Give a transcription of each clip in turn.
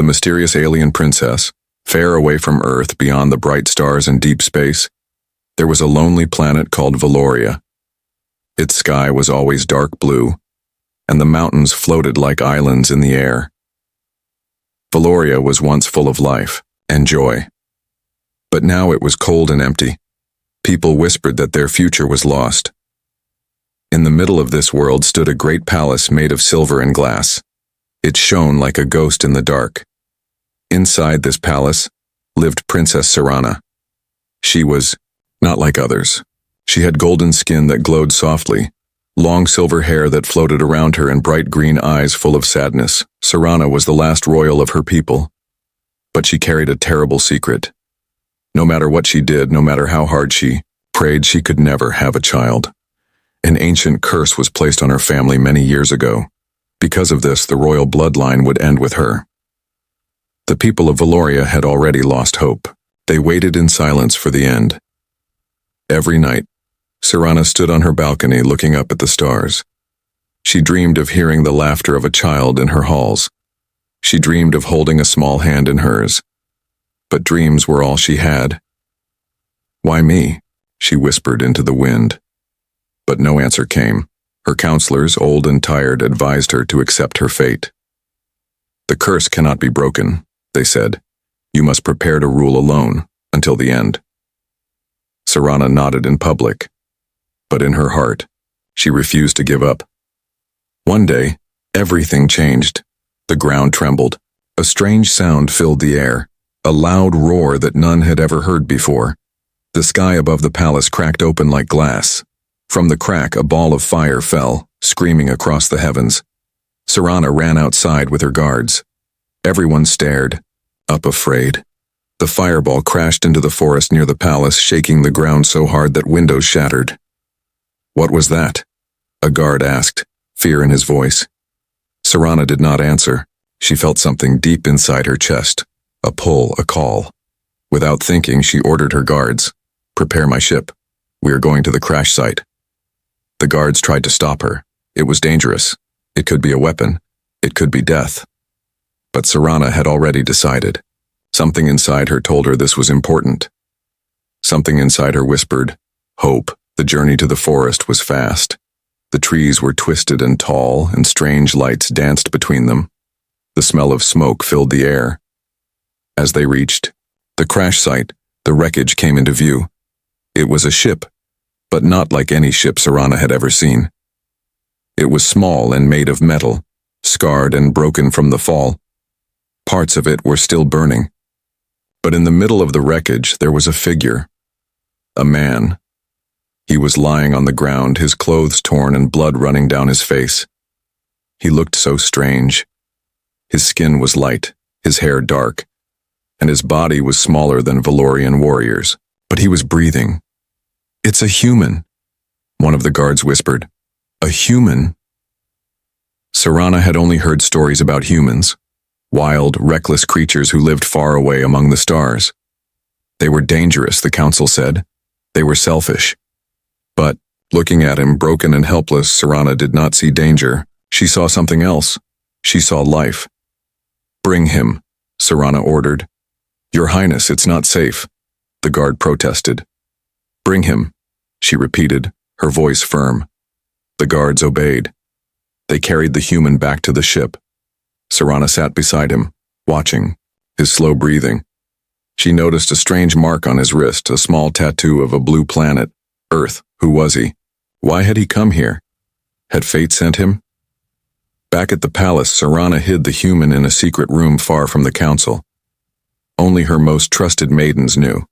mysterious alien princess, far away from Earth beyond the bright stars and deep space, there was a lonely planet called Valoria. Its sky was always dark blue, and the mountains floated like islands in the air. Valoria was once full of life and joy, but now it was cold and empty. People whispered that their future was lost. In the middle of this world stood a great palace made of silver and glass. It shone like a ghost in the dark. Inside this palace lived Princess Serana. She was not like others. She had golden skin that glowed softly, long silver hair that floated around her, and bright green eyes full of sadness. Serana was the last royal of her people, but she carried a terrible secret. No matter what she did, no matter how hard she prayed, she could never have a child. An ancient curse was placed on her family many years ago. Because of this, the royal bloodline would end with her. The people of Valoria had already lost hope. They waited in silence for the end. Every night, Serana stood on her balcony looking up at the stars. She dreamed of hearing the laughter of a child in her halls. She dreamed of holding a small hand in hers. But dreams were all she had. "Why me?" she whispered into the wind. But no answer came. Her counselors, old and tired, advised her to accept her fate. "The curse cannot be broken," they said. "You must prepare to rule alone until the end." Serana nodded in public, but in her heart, she refused to give up. One day, everything changed. The ground trembled. A strange sound filled the air, a loud roar that none had ever heard before. The sky above the palace cracked open like glass. From the crack, a ball of fire fell, screaming across the heavens. Serana ran outside with her guards. Everyone stared, up afraid. The fireball crashed into the forest near the palace, shaking the ground so hard that windows shattered. "What was that?" a guard asked, fear in his voice. Serana did not answer. She felt something deep inside her chest, a pull, a call. Without thinking, she ordered her guards, "Prepare my ship. We are going to the crash site." The guards tried to stop her. It was dangerous. It could be a weapon. It could be death. But Serana had already decided. Something inside her told her this was important. Something inside her whispered, hope. The journey to the forest was fast. The trees were twisted and tall, and strange lights danced between them. The smell of smoke filled the air. As they reached the crash site, the wreckage came into view. It was a ship, but not like any ship Serana had ever seen. It was small and made of metal, scarred and broken from the fall. Parts of it were still burning. But in the middle of the wreckage, there was a figure. A man. He was lying on the ground, his clothes torn and blood running down his face. He looked so strange. His skin was light, his hair dark, and his body was smaller than Valorian warriors. But he was breathing. "It's a human," one of the guards whispered. "A human?" Serana had only heard stories about humans, wild, reckless creatures who lived far away among the stars. They were dangerous, the council said. They were selfish. But, looking at him, broken and helpless, Serana did not see danger. She saw something else. She saw life. "Bring him," Serana ordered. "Your Highness, it's not safe," the guard protested. "Bring him," she repeated, her voice firm. The guards obeyed. They carried the human back to the ship. Serana sat beside him, watching, his slow breathing. She noticed a strange mark on his wrist, a small tattoo of a blue planet, Earth. Who was he? Why had he come here? Had fate sent him? Back at the palace, Serana hid the human in a secret room far from the council. Only her most trusted maidens knew.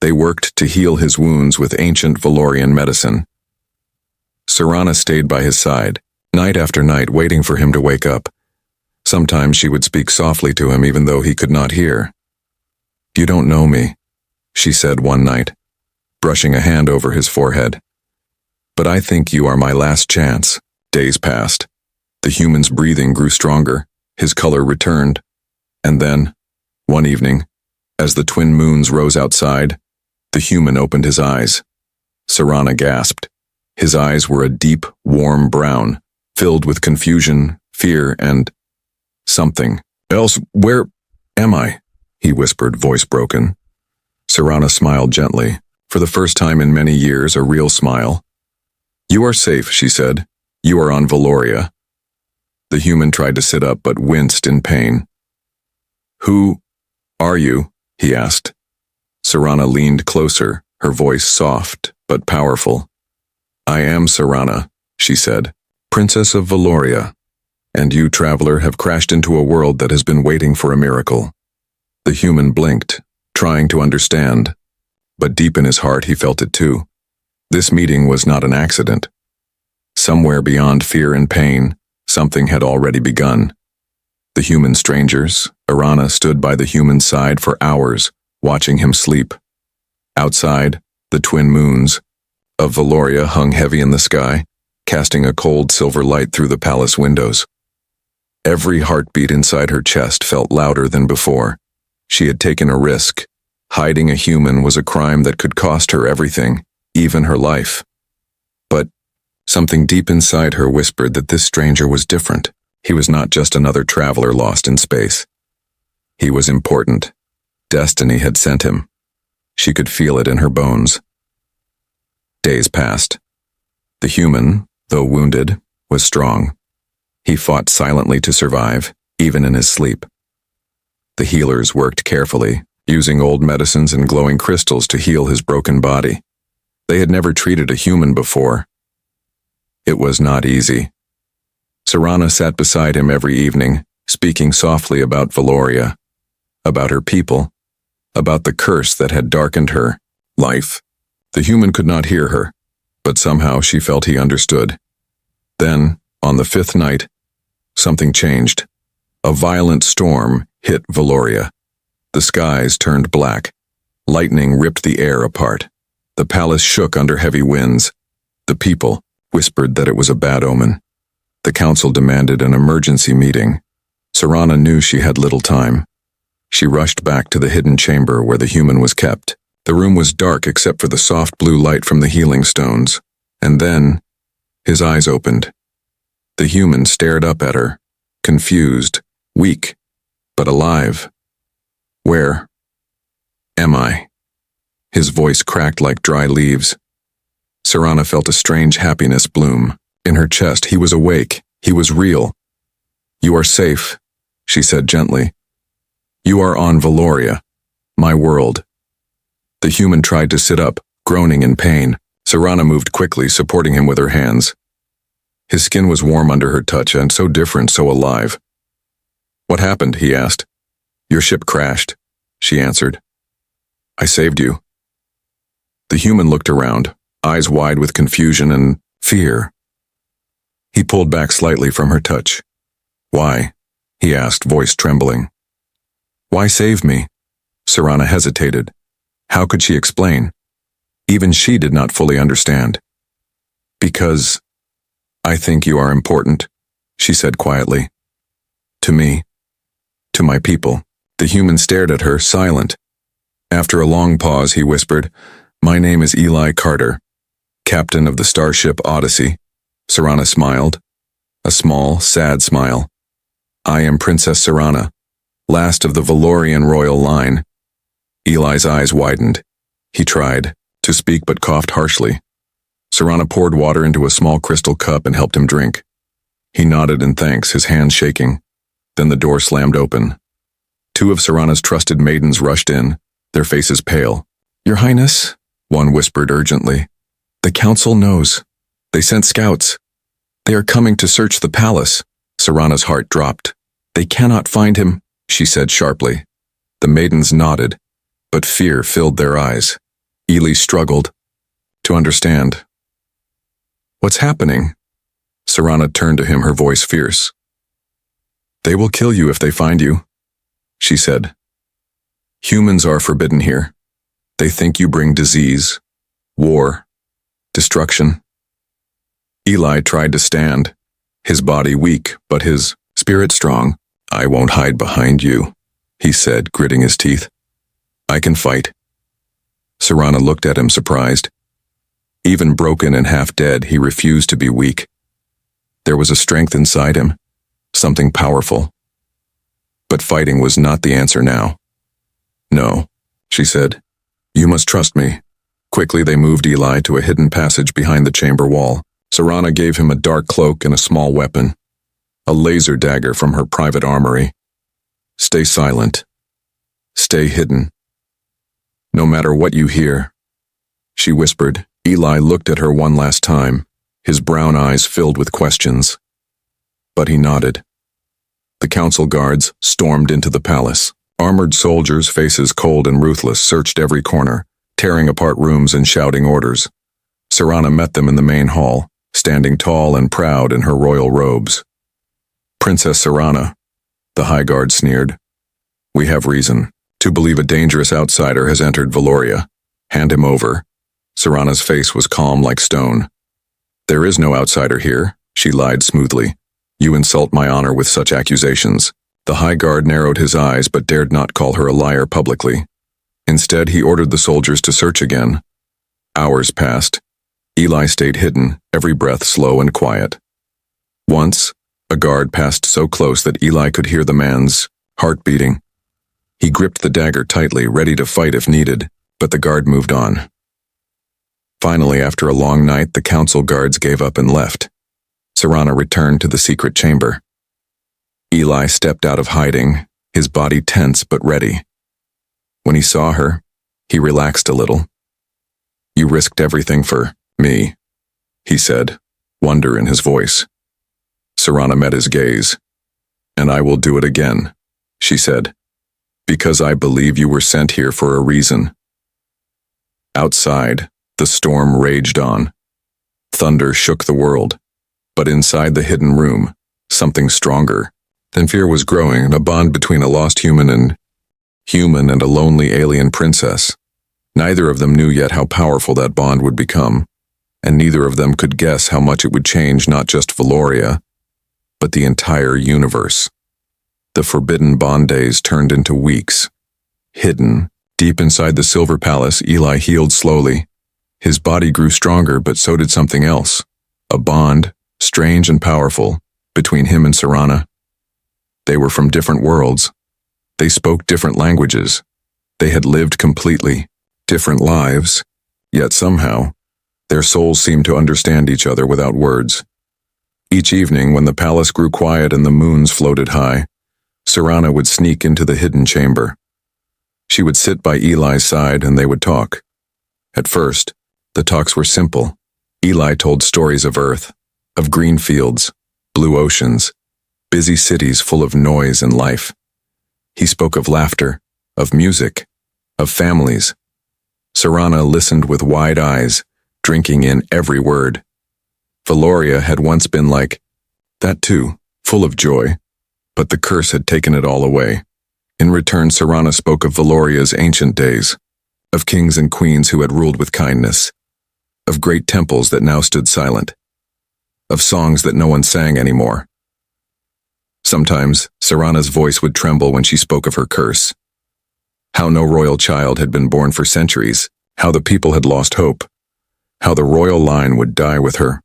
They worked to heal his wounds with ancient Valorian medicine. Serana stayed by his side, night after night, waiting for him to wake up. Sometimes she would speak softly to him even though he could not hear. "You don't know me," she said one night, brushing a hand over his forehead. "But I think you are my last chance." Days passed. The human's breathing grew stronger, his color returned. And then, one evening, as the twin moons rose outside, the human opened his eyes. Serana gasped. His eyes were a deep, warm brown, filled with confusion, fear, and something Else, where am I? He whispered, voice broken. Serana smiled gently, for the first time in many years, a real smile. You are safe, she said. You are on Valoria. The human tried to sit up but winced in pain. Who are you? He asked. Serana leaned closer, her voice soft but powerful. I am Serana, she said, Princess of Valoria, and you, traveler, have crashed into a world that has been waiting for a miracle. The human blinked, trying to understand, but deep in his heart he felt it too. This meeting was not an accident. Somewhere beyond fear and pain, something had already begun. The human strangers, Arana, stood by the human's side for hours, watching him sleep. Outside, the twin moons of Valoria hung heavy in the sky, casting a cold silver light through the palace windows. Every heartbeat inside her chest felt louder than before. She had taken a risk. Hiding a human was a crime that could cost her everything, even her life. But something deep inside her whispered that this stranger was different. He was not just another traveler lost in space. He was important. Destiny had sent him. She could feel it in her bones. Days passed. The human, though wounded, was strong. He fought silently to survive, even in his sleep. The healers worked carefully, using old medicines and glowing crystals to heal his broken body. They had never treated a human before. It was not easy. Serana sat beside him every evening, speaking softly about Valoria, about her people, about the curse that had darkened her life. The human could not hear her, but somehow she felt he understood. Then, on the 5th night, something changed. A violent storm hit Valoria. The skies turned black. Lightning ripped the air apart. The palace shook under heavy winds. The people whispered that it was a bad omen. The council demanded an emergency meeting. Serana knew she had little time. She rushed back to the hidden chamber where the human was kept. The room was dark except for the soft blue light from the healing stones. And then, his eyes opened. The human stared up at her, confused, weak, but alive. Where am I? His voice cracked like dry leaves. Serana felt a strange happiness bloom. In her chest, he was awake. He was real. You are safe, she said gently. You are on Valoria, my world. The human tried to sit up, groaning in pain. Serana moved quickly, supporting him with her hands. His skin was warm under her touch and so different, so alive. What happened? He asked. Your ship crashed, she answered. I saved you. The human looked around, eyes wide with confusion and fear. He pulled back slightly from her touch. Why? He asked, voice trembling. Why save me? Serana hesitated. How could she explain? Even she did not fully understand. Because I think you are important, she said quietly. To me. To my people. The human stared at her, silent. After a long pause, he whispered, My name is Eli Carter, captain of the starship Odyssey. Serana smiled. A small, sad smile. I am Princess Serana, last of the Valorian royal line. Eli's eyes widened. He tried to speak but coughed harshly. Serana poured water into a small crystal cup and helped him drink. He nodded in thanks, his hands shaking. Then the door slammed open. 2 of Serana's trusted maidens rushed in, their faces pale. Your Highness, one whispered urgently. The council knows. They sent scouts. They are coming to search the palace. Serana's heart dropped. They cannot find him, she said sharply. The maidens nodded, but fear filled their eyes. Eli struggled to understand. What's happening? Serana turned to him, her voice fierce. They will kill you if they find you, she said. Humans are forbidden here. They think you bring disease, war, destruction. Eli tried to stand, his body weak, but his spirit strong. I won't hide behind you, he said, gritting his teeth. I can fight. Serana looked at him, surprised. Even broken and half dead, he refused to be weak. There was a strength inside him, something powerful. But fighting was not the answer now. "No," she said. "You must trust me." Quickly they moved Eli to a hidden passage behind the chamber wall. Serana gave him a dark cloak and a small weapon, a laser dagger from her private armory. "Stay silent. Stay hidden. No matter what you hear," she whispered. Eli looked at her one last time, his brown eyes filled with questions. But he nodded. The council guards stormed into the palace. Armored soldiers, faces cold and ruthless, searched every corner, tearing apart rooms and shouting orders. Serana met them in the main hall, standing tall and proud in her royal robes. "Princess Serana," the High Guard sneered. "We have reason to believe a dangerous outsider has entered Valoria. Hand him over." Serana's face was calm like stone. "There is no outsider here," she lied smoothly. "You insult my honor with such accusations." The High Guard narrowed his eyes but dared not call her a liar publicly. Instead, he ordered the soldiers to search again. Hours passed. Eli stayed hidden, every breath slow and quiet. Once, a guard passed so close that Eli could hear the man's heart beating. He gripped the dagger tightly, ready to fight if needed, but the guard moved on. Finally, after a long night, the council guards gave up and left. Serana returned to the secret chamber. Eli stepped out of hiding, his body tense but ready. When he saw her, he relaxed a little. "You risked everything for me," he said, wonder in his voice. Serana met his gaze. "And I will do it again," she said, "because I believe you were sent here for a reason." Outside, the storm raged on. Thunder shook the world, but inside the hidden room, something stronger than fear was growing, a bond between a lost human and a lonely alien princess. Neither of them knew yet how powerful that bond would become, and neither of them could guess how much it would change not just Valoria, but the entire universe. The forbidden bond days turned into weeks. Hidden, deep inside the Silver Palace, Eli healed slowly. His body grew stronger, but so did something else. A bond, strange and powerful, between him and Serana. They were from different worlds. They spoke different languages. They had lived completely different lives, yet somehow, their souls seemed to understand each other without words. Each evening, when the palace grew quiet and the moons floated high, Serana would sneak into the hidden chamber. She would sit by Eli's side and they would talk. At first, the talks were simple. Eli told stories of Earth, of green fields, blue oceans, busy cities full of noise and life. He spoke of laughter, of music, of families. Serana listened with wide eyes, drinking in every word. Valoria had once been like that too, full of joy, but the curse had taken it all away. In return, Serana spoke of Valoria's ancient days, of kings and queens who had ruled with kindness, of great temples that now stood silent, of songs that no one sang anymore. Sometimes, Serana's voice would tremble when she spoke of her curse. How no royal child had been born for centuries, how the people had lost hope, how the royal line would die with her.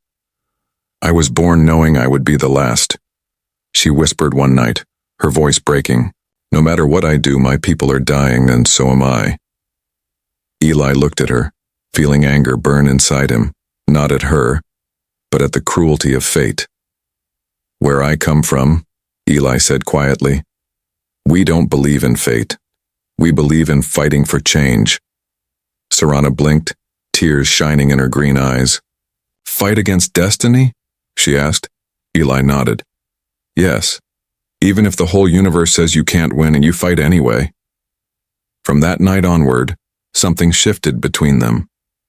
"I was born knowing I would be the last," she whispered one night, her voice breaking. "No matter what I do, my people are dying, and so am I." Eli looked at her, feeling anger burn inside him, not at her, but at the cruelty of fate. "Where I come from," Eli said quietly, "we don't believe in fate. We believe in fighting for change." Serana blinked, tears shining in her green eyes. "Fight against destiny?" she asked. Eli nodded. "Yes, even if the whole universe says you can't win and you fight anyway." From that night onward, something shifted between them.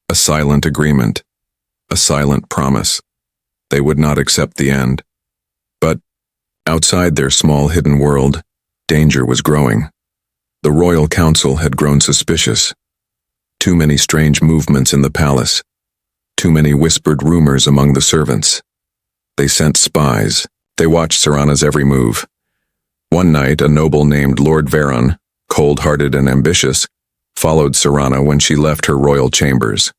A silent agreement. A silent promise. They would not accept the end. But outside their small hidden world, danger was growing. The royal council had grown suspicious. Too many strange movements in the palace. Too many whispered rumors among the servants. They sent spies. They watched Serana's every move. One night, a noble named Lord Veron, cold-hearted and ambitious, followed Serana when she left her royal chambers.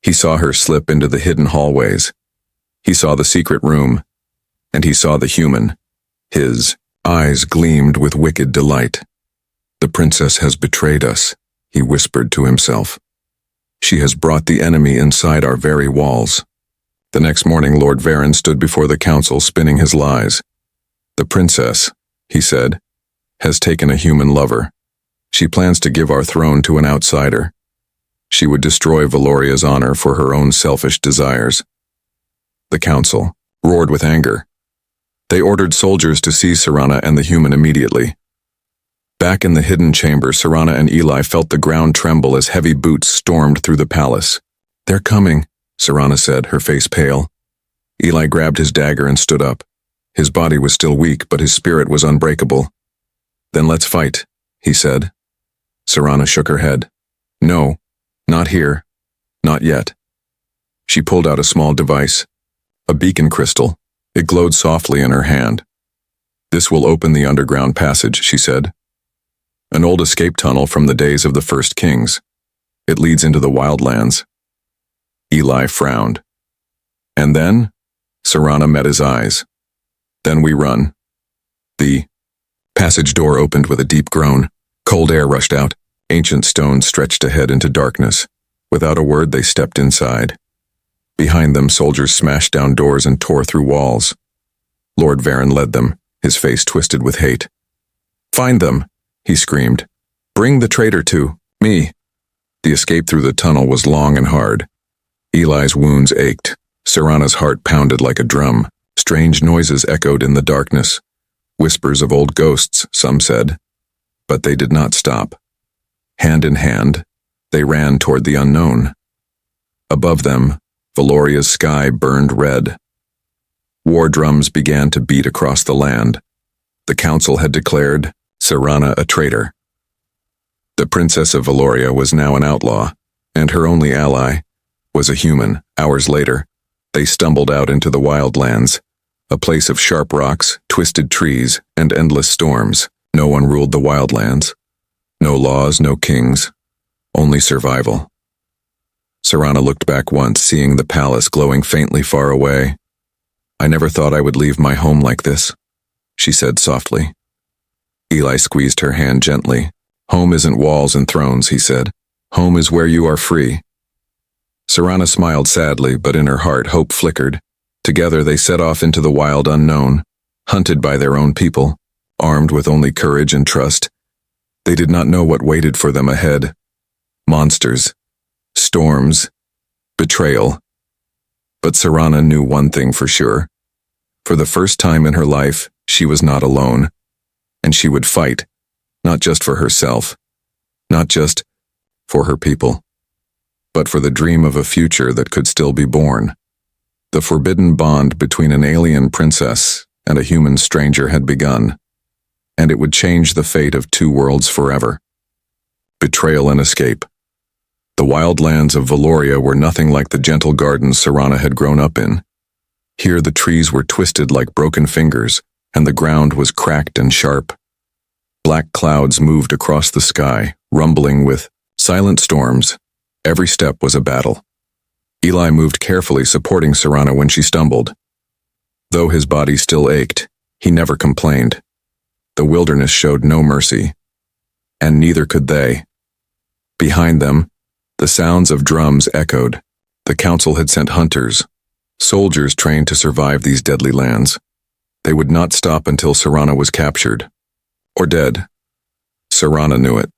He saw her slip into the hidden hallways. He saw the secret room, and he saw the human, his eyes gleamed with wicked delight. "The princess has betrayed us," he whispered to himself. "She has brought the enemy inside our very walls." The next morning Lord Varen stood before the council spinning his lies. "The princess," he said, "has taken a human lover. She plans to give our throne to an outsider. She would destroy Valoria's honor for her own selfish desires." The council roared with anger. They ordered soldiers to seize Serana and the human immediately. Back in the hidden chamber, Serana and Eli felt the ground tremble as heavy boots stormed through the palace. "They're coming," Serana said, her face pale. Eli grabbed his dagger and stood up. His body was still weak, but his spirit was unbreakable. "Then let's fight," he said. Serana shook her head. "No, not here. Not yet." She pulled out a small device, a beacon crystal. It glowed softly in her hand. "This will open the underground passage," she said. "An old escape tunnel from the days of the first kings. It leads into the wildlands." Eli frowned. "And then?" Serana met his eyes. "Then we run." The passage door opened with a deep groan. Cold air rushed out. Ancient stones stretched ahead into darkness. Without a word, they stepped inside. Behind them, soldiers smashed down doors and tore through walls. Lord Varen led them, his face twisted with hate. "Find them," he screamed. "Bring the traitor to me." The escape through the tunnel was long and hard. Eli's wounds ached. Serana's heart pounded like a drum. Strange noises echoed in the darkness. Whispers of old ghosts, some said. But they did not stop. Hand in hand, they ran toward the unknown. Above them, Valoria's sky burned red. War drums began to beat across the land. The council had declared Serana a traitor. The Princess of Valoria was now an outlaw, and her only ally was a human. Hours later, they stumbled out into the wildlands, a place of sharp rocks, twisted trees, and endless storms. No one ruled the wildlands. No laws, no kings, only survival. Serana looked back once, seeing the palace glowing faintly far away. "I never thought I would leave my home like this," she said softly. Eli squeezed her hand gently. "Home isn't walls and thrones," he said. "Home is where you are free." Serana smiled sadly, but in her heart hope flickered. Together they set off into the wild unknown, hunted by their own people, armed with only courage and trust. They did not know what waited for them ahead. Monsters, storms, betrayal. But Serana knew one thing for sure. For the first time in her life, she was not alone. And she would fight, not just for herself, not just for her people, but for the dream of a future that could still be born. The forbidden bond between an alien princess and a human stranger had begun, and it would change the fate of two worlds forever. Betrayal and escape. The wildlands of Valoria were nothing like the gentle gardens Serana had grown up in. Here the trees were twisted like broken fingers, and the ground was cracked and sharp. Black clouds moved across the sky, rumbling with silent storms. Every step was a battle. Eli moved carefully, supporting Serana when she stumbled. Though his body still ached, he never complained. The wilderness showed no mercy, and neither could they. Behind them, the sounds of drums echoed. The council had sent hunters, soldiers trained to survive these deadly lands. They would not stop until Serana was captured, or dead. Serana knew it.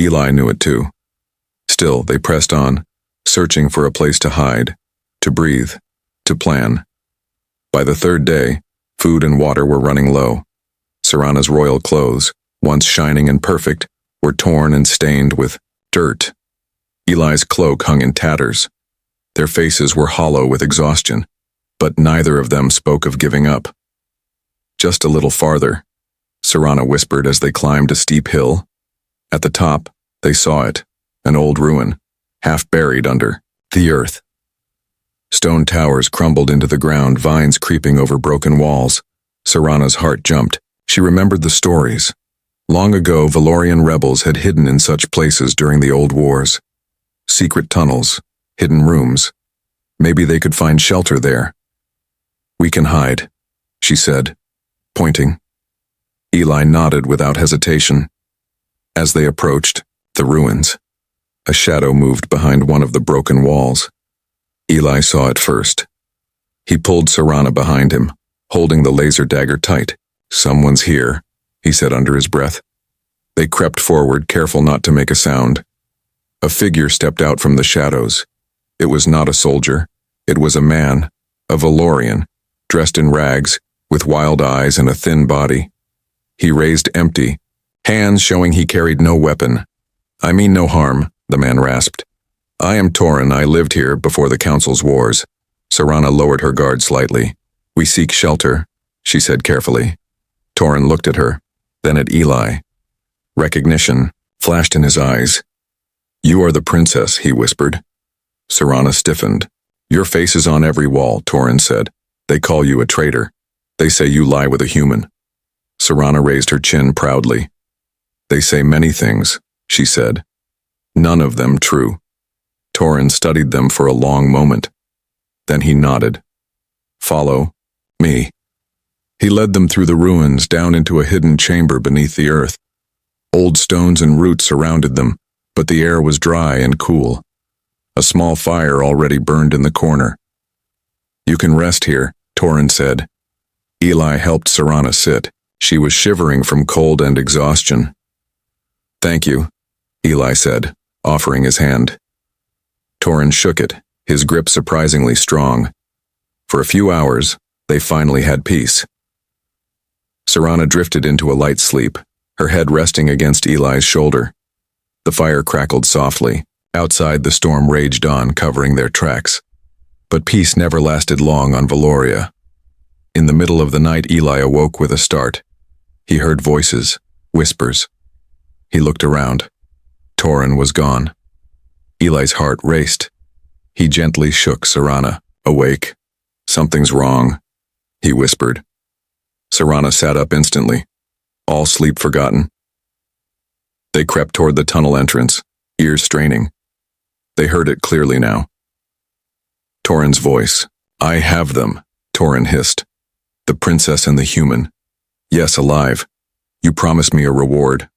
Eli knew it too. Still, they pressed on, searching for a place to hide, to breathe, to plan. By the third day, food and water were running low. Serana's royal clothes, once shining and perfect, were torn and stained with dirt. Eli's cloak hung in tatters. Their faces were hollow with exhaustion, but neither of them spoke of giving up. "Just a little farther," Serana whispered as they climbed a steep hill. At the top, they saw it, an old ruin, half buried under the earth. Stone towers crumbled into the ground, vines creeping over broken walls. Serana's heart jumped. She remembered the stories. Long ago, Valorian rebels had hidden in such places during the old wars. Secret tunnels, hidden rooms. Maybe they could find shelter there. "We can hide," she said, pointing. Eli nodded without hesitation. As they approached the ruins, a shadow moved behind one of the broken walls. Eli saw it first. He pulled Serana behind him, holding the laser dagger tight. "Someone's here," he said under his breath. They crept forward, careful not to make a sound. A figure stepped out from the shadows. It was not a soldier. It was a man, a Valorian, dressed in rags, with wild eyes and a thin body. He raised empty hands, showing he carried no weapon. "I mean no harm," the man rasped. "I am Torin. I lived here before the Council's wars." Serana lowered her guard slightly. "We seek shelter," she said carefully. Torin looked at her, then at Eli. Recognition flashed in his eyes. "You are the princess," he whispered. Serana stiffened. "Your face is on every wall," Torin said. "They call you a traitor. They say you lie with a human." Serana raised her chin proudly. "They say many things," she said. "None of them true." Torin studied them for a long moment. Then he nodded. "Follow me." He led them through the ruins, down into a hidden chamber beneath the earth. Old stones and roots surrounded them, but the air was dry and cool. A small fire already burned in the corner. "You can rest here," Torin said. Eli helped Serana sit. She was shivering from cold and exhaustion. "Thank you," Eli said, offering his hand. Torin shook it, his grip surprisingly strong. For a few hours, they finally had peace. Serana drifted into a light sleep, her head resting against Eli's shoulder. The fire crackled softly. Outside, the storm raged on, covering their tracks. But peace never lasted long on Valoria. In the middle of the night, Eli awoke with a start. He heard voices, whispers. He looked around. Torin was gone. Eli's heart raced. He gently shook Serana, awake. "Something's wrong," he whispered. Serana sat up instantly, all sleep forgotten. They crept toward the tunnel entrance, ears straining. They heard it clearly now. Torin's voice. "I have them," Torin hissed. "The princess and the human. Yes, alive. You promised me a reward."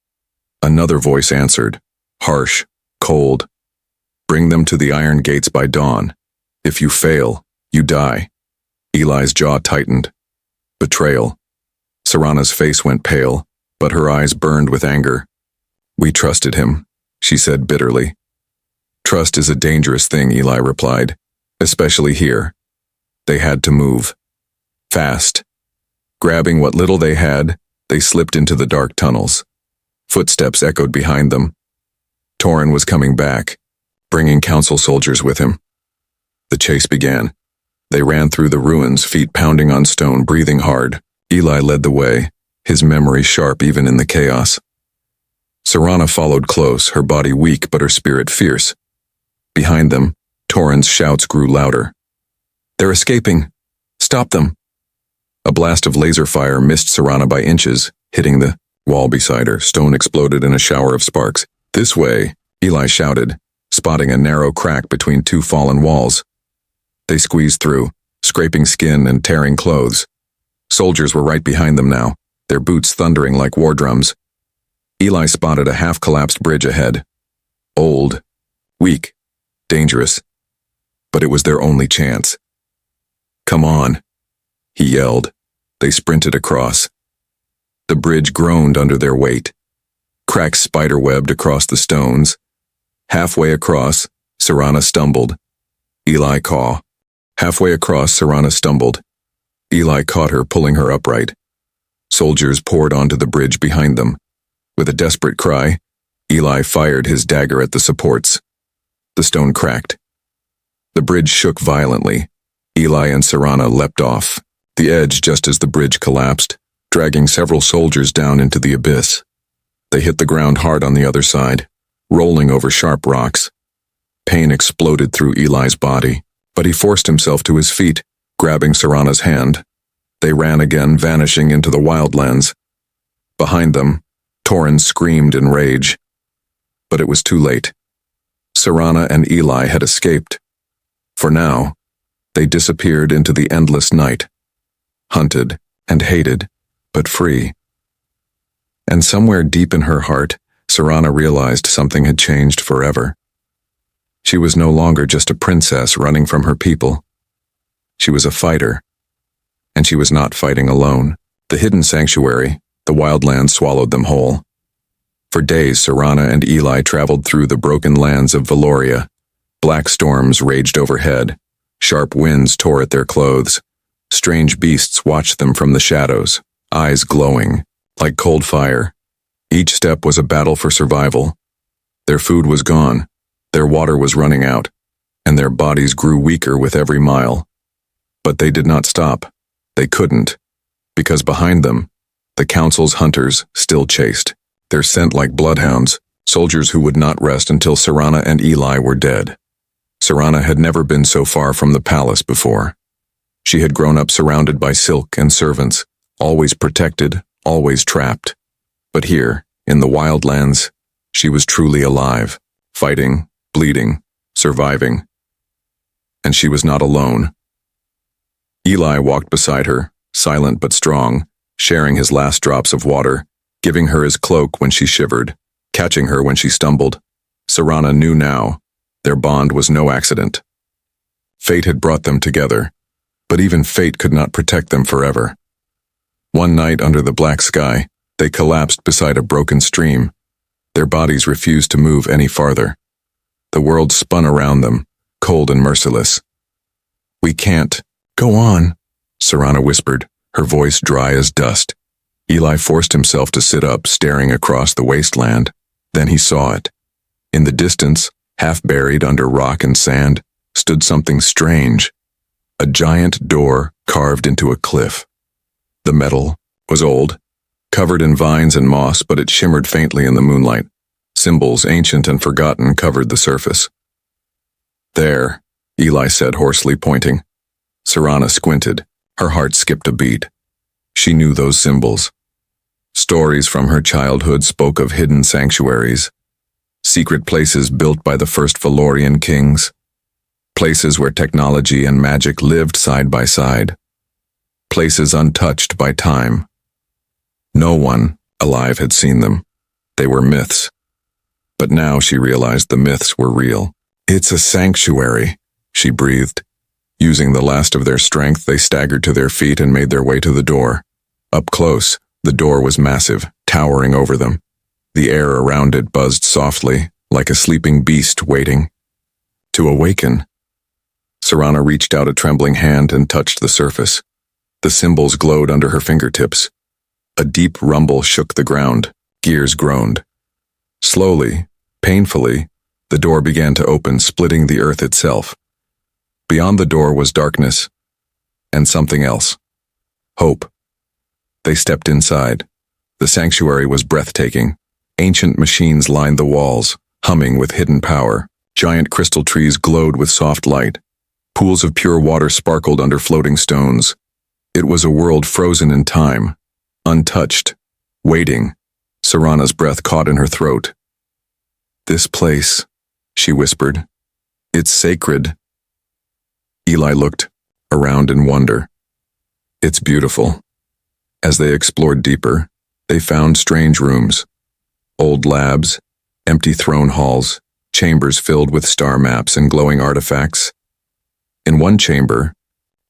Another voice answered, harsh, cold. "Bring them to the iron gates by dawn. If you fail, you die." Eli's jaw tightened. Betrayal. Serana's face went pale, but her eyes burned with anger. "We trusted him," she said bitterly. "Trust is a dangerous thing," Eli replied, "especially here." They had to move. Fast. Grabbing what little they had, they slipped into the dark tunnels. Footsteps echoed behind them. Torin was coming back, bringing council soldiers with him. The chase began. They ran through the ruins, feet pounding on stone, breathing hard. Eli led the way, his memory sharp even in the chaos. Serana followed close, her body weak but her spirit fierce. Behind them, Torin's shouts grew louder. "They're escaping! Stop them!" A blast of laser fire missed Serana by inches, hitting the wall beside her. Stone exploded in a shower of sparks. "This way!" Eli shouted, spotting a narrow crack between two fallen walls. They squeezed through, scraping skin and tearing clothes. Soldiers were right behind them now, their boots thundering like war drums. Eli spotted a half-collapsed bridge ahead. Old, weak, dangerous. But it was their only chance. "Come on," he yelled. They sprinted across. The bridge groaned under their weight. Cracks spiderwebbed across the stones. Halfway across, Serana stumbled. Eli caught. Halfway across, Serana stumbled. Eli caught her, pulling her upright. Soldiers poured onto the bridge behind them. With a desperate cry, Eli fired his dagger at the supports. The stone cracked. The bridge shook violently. Eli and Serana leapt off the edge just as the bridge collapsed, dragging several soldiers down into the abyss. They hit the ground hard on the other side, rolling over sharp rocks. Pain exploded through Eli's body, but he forced himself to his feet, grabbing Serana's hand. They ran again, vanishing into the wildlands. Behind them, Torin screamed in rage. But it was too late. Serana and Eli had escaped. For now, they disappeared into the endless night. Hunted and hated, but free. And somewhere deep in her heart, Serana realized something had changed forever. She was no longer just a princess running from her people. She was a fighter. And she was not fighting alone. The hidden sanctuary, the wildlands swallowed them whole. For days, Serana and Eli traveled through the broken lands of Valoria. Black storms raged overhead. Sharp winds tore at their clothes. Strange beasts watched them from the shadows, eyes glowing, like cold fire. Each step was a battle for survival. Their food was gone, their water was running out, and their bodies grew weaker with every mile. But they did not stop. They couldn't, because behind them, the council's hunters still chased, their scent like bloodhounds, soldiers who would not rest until Serana and Eli were dead. Serana had never been so far from the palace before. She had grown up surrounded by silk and servants, always protected, always trapped. But here, in the wildlands, she was truly alive, fighting, bleeding, surviving. And she was not alone. Eli walked beside her, silent but strong, sharing his last drops of water, giving her his cloak when she shivered, catching her when she stumbled. Serana knew now, their bond was no accident. Fate had brought them together, but even fate could not protect them forever. One night under the black sky, they collapsed beside a broken stream. Their bodies refused to move any farther. The world spun around them, cold and merciless. "We can't. Go on," Serana whispered, her voice dry as dust. Eli forced himself to sit up, staring across the wasteland. Then he saw it. In the distance, half buried under rock and sand, stood something strange. A giant door carved into a cliff. The metal was old, covered in vines and moss, but it shimmered faintly in the moonlight. Symbols, ancient and forgotten, covered the surface. "There," Eli said hoarsely, pointing. Serana squinted. Her heart skipped a beat. She knew those symbols. Stories from her childhood spoke of hidden sanctuaries, secret places built by the first Valorian kings, places where technology and magic lived side by side, places untouched by time. No one alive had seen them. They were myths. But now she realized the myths were real. "It's a sanctuary," she breathed. Using the last of their strength, they staggered to their feet and made their way to the door. Up close, the door was massive, towering over them. The air around it buzzed softly, like a sleeping beast waiting to awaken. Serana reached out a trembling hand and touched the surface. The symbols glowed under her fingertips. A deep rumble shook the ground. Gears groaned. Slowly, painfully, the door began to open, splitting the earth itself. Beyond the door was darkness, and something else. Hope. They stepped inside. The sanctuary was breathtaking. Ancient machines lined the walls, humming with hidden power. Giant crystal trees glowed with soft light. Pools of pure water sparkled under floating stones. It was a world frozen in time, untouched, waiting. Serana's breath caught in her throat. "This place," she whispered. "It's sacred." Eli looked around in wonder. "It's beautiful." As they explored deeper, they found strange rooms. Old labs, empty throne halls, chambers filled with star maps and glowing artifacts. In one chamber,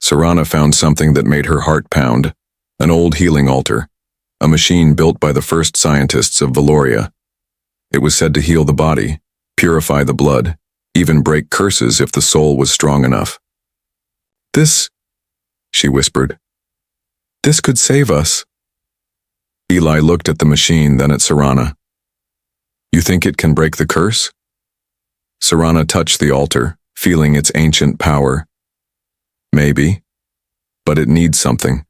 Serana found something that made her heart pound. An old healing altar, a machine built by the first scientists of Valoria. It was said to heal the body, purify the blood, even break curses if the soul was strong enough. "This," she whispered, "this could save us." Eli looked at the machine, then at Serana. "You think it can break the curse?" Serana touched the altar, feeling its ancient power. "Maybe, but it needs something.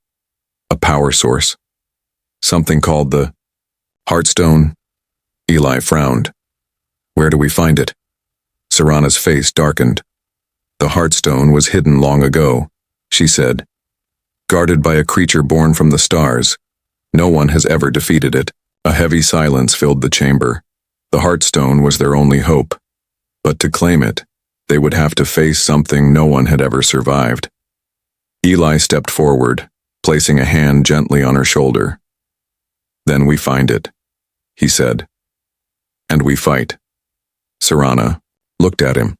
A power source. Something called the Heartstone." Eli frowned. "Where do we find it?" Serana's face darkened. "The Heartstone was hidden long ago," she said. "Guarded by a creature born from the stars. No one has ever defeated it." A heavy silence filled the chamber. The Heartstone was their only hope. But to claim it, they would have to face something no one had ever survived. Eli stepped forward, placing a hand gently on her shoulder. "Then we find it," he said. And we fight. Serana looked at him,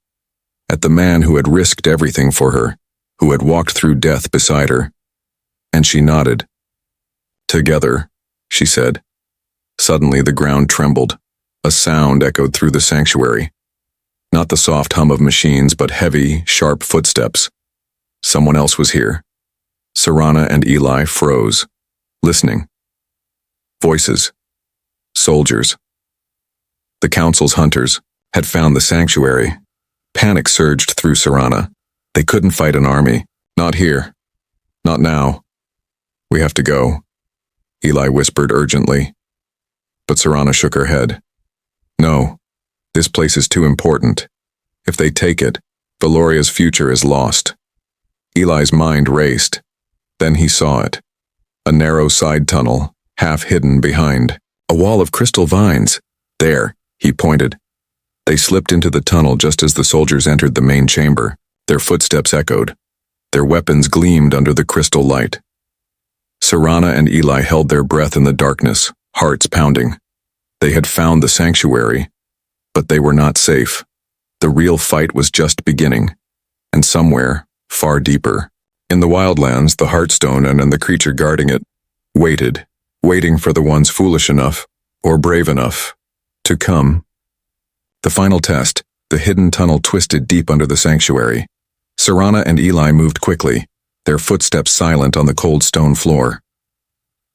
at the man who had risked everything for her, who had walked through death beside her, and she nodded. Together, she said. Suddenly the ground trembled. A sound echoed through the sanctuary. Not the soft hum of machines, but heavy, sharp footsteps. Someone else was here. Serana and Eli froze, listening. Voices. Soldiers. The council's hunters had found the sanctuary. Panic surged through Serana. They couldn't fight an army. Not here. Not now. We have to go, Eli whispered urgently. But Serana shook her head. No, this place is too important. If they take it, Valoria's future is lost. Eli's mind raced. Then he saw it. A narrow side tunnel, half hidden behind a wall of crystal vines. There, he pointed. They slipped into the tunnel just as the soldiers entered the main chamber. Their footsteps echoed. Their weapons gleamed under the crystal light. Serana and Eli held their breath in the darkness, hearts pounding. They had found the sanctuary, but they were not safe. The real fight was just beginning, and somewhere, far deeper, in the wildlands, the Heartstone and the creature guarding it waiting for the ones foolish enough, or brave enough, to come. The final test, the hidden tunnel twisted deep under the sanctuary. Serana and Eli moved quickly, their footsteps silent on the cold stone floor.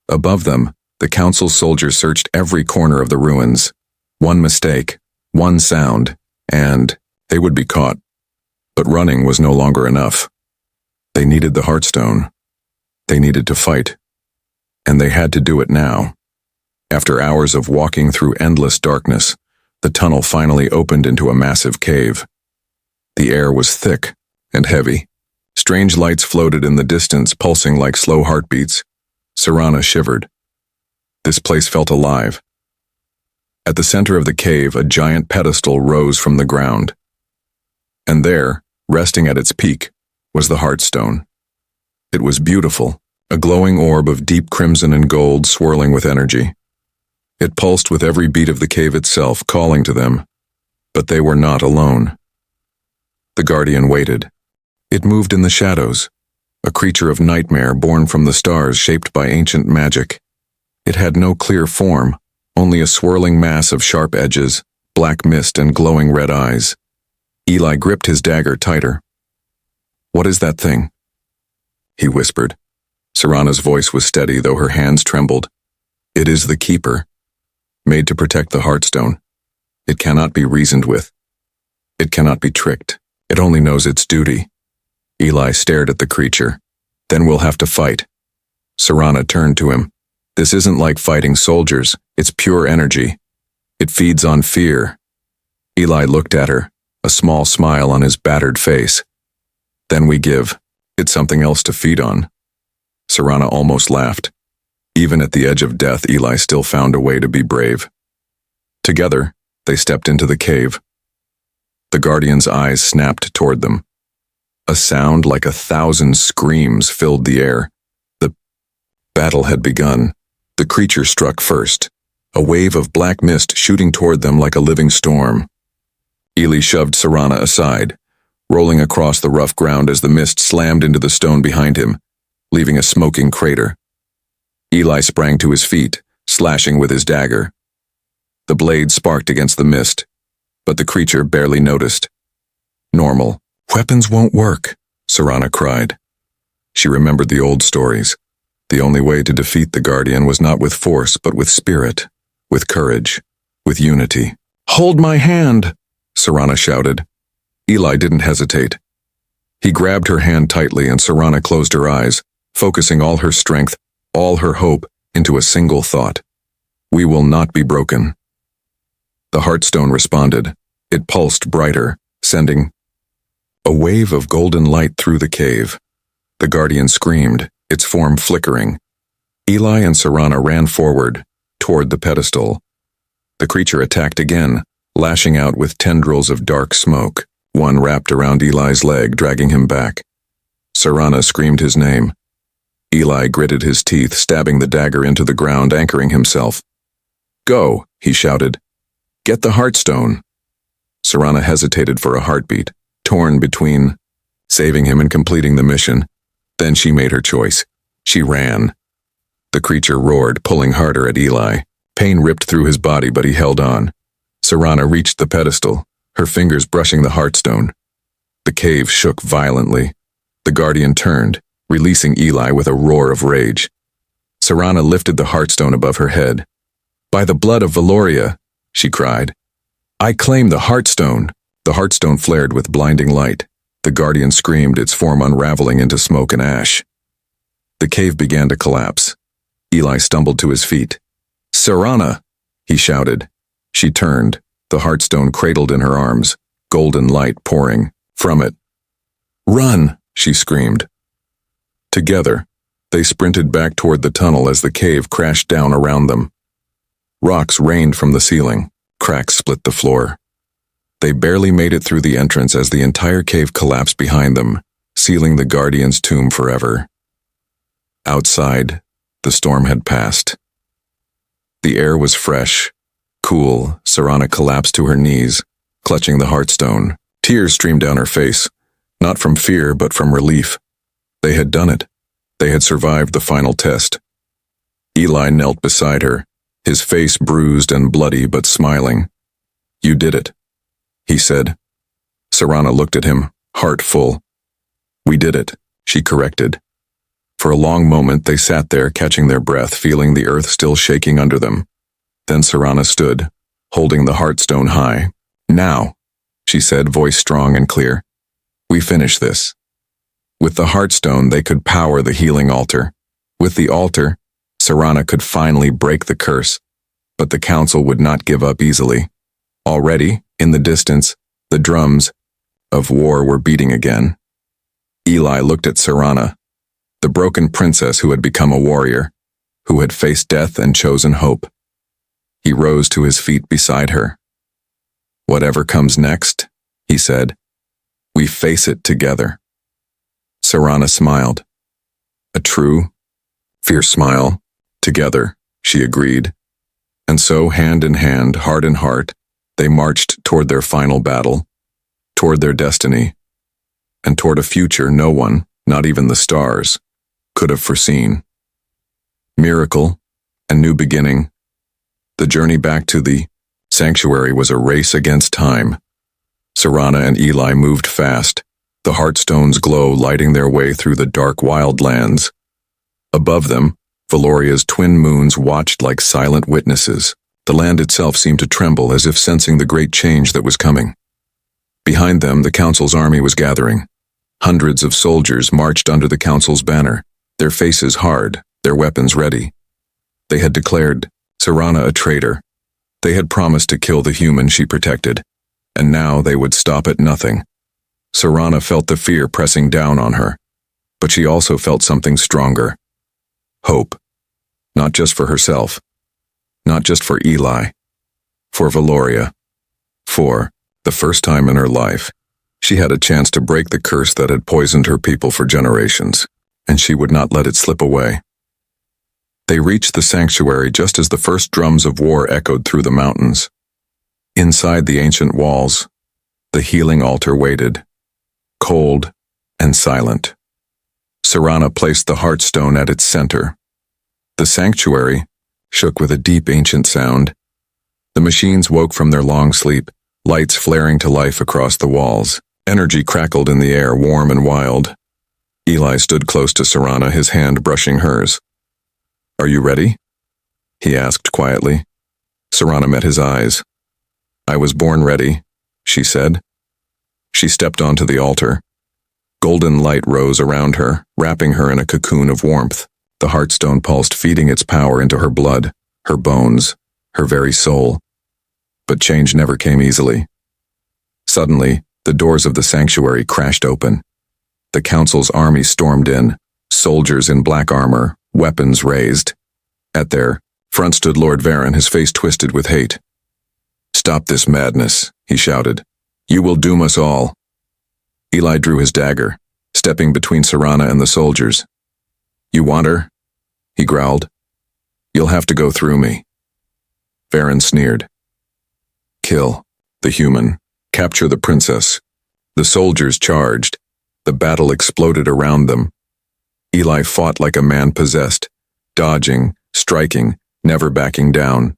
Above them, the council's soldiers searched every corner of the ruins. One mistake, one sound, and they would be caught. But running was no longer enough. They needed the Heartstone. They needed to fight. And they had to do it now. After hours of walking through endless darkness, the tunnel finally opened into a massive cave. The air was thick and heavy. Strange lights floated in the distance, pulsing like slow heartbeats. Serana shivered. This place felt alive. At the center of the cave, a giant pedestal rose from the ground. And there, resting at its peak, was the Heartstone. It was beautiful, a glowing orb of deep crimson and gold swirling with energy. It pulsed with every beat of the cave itself, calling to them. But they were not alone. The Guardian waited. It moved in the shadows, a creature of nightmare born from the stars shaped by ancient magic. It had no clear form, only a swirling mass of sharp edges, black mist and glowing red eyes. Eli gripped his dagger tighter. "What is that thing?" he whispered. Serana's voice was steady, though her hands trembled. "It is the Keeper, made to protect the Heartstone. It cannot be reasoned with. It cannot be tricked. It only knows its duty." Eli stared at the creature. "Then we'll have to fight." Serana turned to him. "This isn't like fighting soldiers. It's pure energy. It feeds on fear." Eli looked at her, a small smile on his battered face. "Then we give. It's something else to feed on." Serana almost laughed. Even at the edge of death, Eli still found a way to be brave. Together, they stepped into the cave. The Guardian's eyes snapped toward them. A sound like 1,000 screams filled the air. The battle had begun. The creature struck first, a wave of black mist shooting toward them like a living storm. Eli shoved Serana aside, rolling across the rough ground as the mist slammed into the stone behind him, leaving a smoking crater. Eli sprang to his feet, slashing with his dagger. The blade sparked against the mist, but the creature barely noticed. "Normal. Weapons won't work," Serana cried. She remembered the old stories. The only way to defeat the Guardian was not with force, but with spirit, with courage, with unity. "Hold my hand!" Serana shouted. Eli didn't hesitate. He grabbed her hand tightly, and Serana closed her eyes, focusing all her strength, all her hope, into a single thought. "We will not be broken." The Heartstone responded. It pulsed brighter, sending a wave of golden light through the cave. The Guardian screamed, its form flickering. Eli and Serana ran forward, toward the pedestal. The creature attacked again, lashing out with tendrils of dark smoke. One wrapped around Eli's leg, dragging him back. Serana screamed his name. Eli gritted his teeth, stabbing the dagger into the ground, anchoring himself. "Go," he shouted. Get the Heartstone. Serana hesitated for a heartbeat, torn between saving him and completing the mission. Then she made her choice. She ran. The creature roared, pulling harder at Eli. Pain ripped through his body, but he held on. Serana reached the pedestal, her fingers brushing the Heartstone. The cave shook violently. The Guardian turned, releasing Eli with a roar of rage. Serana lifted the Heartstone above her head. By the blood of Valoria, she cried. I claim the Heartstone. The Heartstone flared with blinding light. The Guardian screamed, its form unraveling into smoke and ash. The cave began to collapse. Eli stumbled to his feet. Serana, he shouted. She turned, the Heartstone cradled in her arms, golden light pouring from it. Run, she screamed. Together, they sprinted back toward the tunnel as the cave crashed down around them. Rocks rained from the ceiling, cracks split the floor. They barely made it through the entrance as the entire cave collapsed behind them, sealing the Guardian's tomb forever. Outside, the storm had passed. The air was fresh, cool. Serana collapsed to her knees, clutching the Heartstone. Tears streamed down her face, not from fear but from relief. They had done it. They had survived the final test. Eli knelt beside her, his face bruised and bloody but smiling. You did it, he said. Serana looked at him, heart full. We did it, she corrected. For a long moment they sat there, catching their breath, feeling the earth still shaking under them. Then Serana stood, holding the Heartstone high. Now, she said, voice strong and clear. We finish this. With the Heartstone, they could power the healing altar. With the altar, Serana could finally break the curse. But the council would not give up easily. Already, in the distance, the drums of war were beating again. Eli looked at Serana, the broken princess who had become a warrior, who had faced death and chosen hope. He rose to his feet beside her. Whatever comes next, he said, we face it together. Serana smiled. A true, fierce smile. Together, she agreed. And so, hand in hand, heart in heart, they marched toward their final battle, toward their destiny, and toward a future no one, not even the stars, could have foreseen. Miracle, a new beginning. The journey back to the sanctuary was a race against time. Serana and Eli moved fast, the Heartstone's glow lighting their way through the dark wildlands. Above them, Valoria's twin moons watched like silent witnesses. The land itself seemed to tremble as if sensing the great change that was coming. Behind them, the council's army was gathering. Hundreds of soldiers marched under the council's banner, their faces hard, their weapons ready. They had declared Serana a traitor. They had promised to kill the human she protected, and now they would stop at nothing. Serana felt the fear pressing down on her, but she also felt something stronger. Hope. Not just for herself, not just for Eli, for Valoria. For the first time in her life, she had a chance to break the curse that had poisoned her people for generations, and she would not let it slip away. They reached the sanctuary just as the first drums of war echoed through the mountains. Inside the ancient walls, the healing altar waited, cold and silent. Serana placed the Heartstone at its center. The sanctuary shook with a deep ancient sound. The machines woke from their long sleep, lights flaring to life across the walls. Energy crackled in the air, warm and wild. Eli stood close to Serana, his hand brushing hers. Are you ready? He asked quietly. Serana met his eyes. I was born ready, she said. She stepped onto the altar. Golden light rose around her, wrapping her in a cocoon of warmth. The Heartstone pulsed, feeding its power into her blood, her bones, her very soul. But change never came easily. Suddenly, the doors of the sanctuary crashed open. The council's army stormed in, soldiers in black armor, weapons raised. At their front stood Lord Varen, his face twisted with hate. Stop this madness, he shouted. You will doom us all. Eli drew his dagger, stepping between Serana and the soldiers. You want her? He growled. You'll have to go through me. Varen sneered. Kill the human. Capture the princess. The soldiers charged. The battle exploded around them. Eli fought like a man possessed, dodging, striking, never backing down.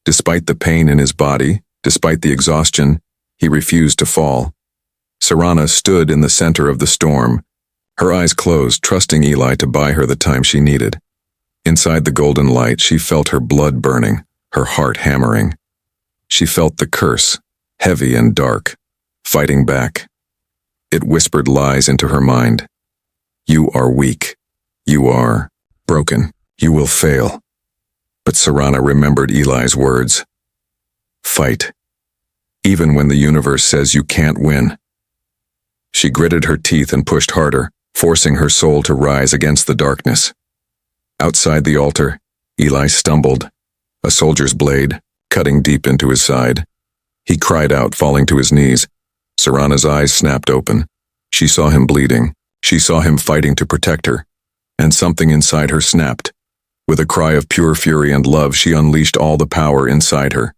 Despite the pain in his body, despite the exhaustion, he refused to fall. Serana stood in the center of the storm, her eyes closed, trusting Eli to buy her the time she needed. Inside the golden light, she felt her blood burning, her heart hammering. She felt the curse, heavy and dark, fighting back. It whispered lies into her mind. You are weak. You are broken. You will fail. But Serana remembered Eli's words. Fight. Even when the universe says you can't win. She gritted her teeth and pushed harder, forcing her soul to rise against the darkness. Outside the altar, Eli stumbled, a soldier's blade cutting deep into his side. He cried out, falling to his knees. Serana's eyes snapped open. She saw him bleeding. She saw him fighting to protect her. And something inside her snapped. With a cry of pure fury and love, she unleashed all the power inside her.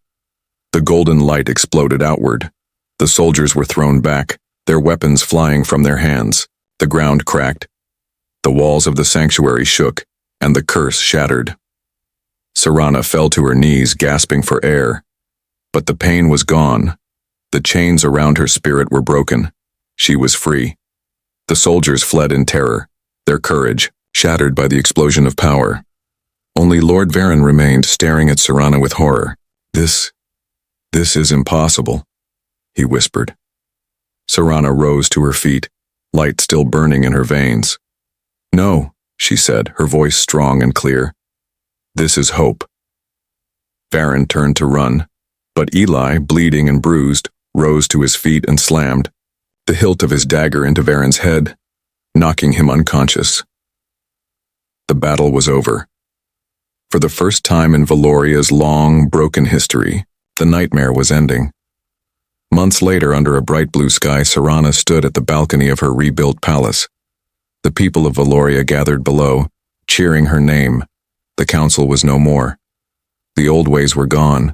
The golden light exploded outward. The soldiers were thrown back, their weapons flying from their hands. The ground cracked. The walls of the sanctuary shook, and the curse shattered. Serana fell to her knees, gasping for air. But the pain was gone. The chains around her spirit were broken. She was free. The soldiers fled in terror, their courage shattered by the explosion of power. Only Lord Varen remained, staring at Serana with horror. This is impossible, he whispered. Serana rose to her feet, light still burning in her veins. No, she said, her voice strong and clear. This is hope. Varen turned to run, but Eli, bleeding and bruised, rose to his feet and slammed the hilt of his dagger into Varen's head, knocking him unconscious. The battle was over. For the first time in Valoria's long, broken history, the nightmare was ending. Months later, under a bright blue sky, Serana stood at the balcony of her rebuilt palace. The people of Valoria gathered below, cheering her name. The council was no more. The old ways were gone.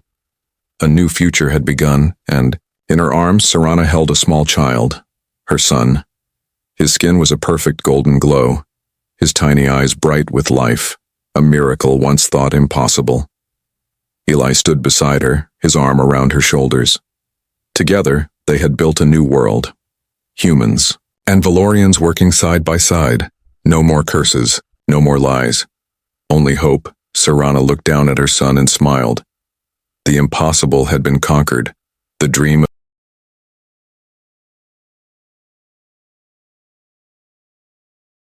A new future had begun, and in her arms, Serana held a small child, her son. His skin was a perfect golden glow, his tiny eyes bright with life, a miracle once thought impossible. Eli stood beside her, his arm around her shoulders. Together, they had built a new world. Humans and Valorians working side by side. No more curses, no more lies. Only hope. Serana looked down at her son and smiled. The impossible had been conquered. The dream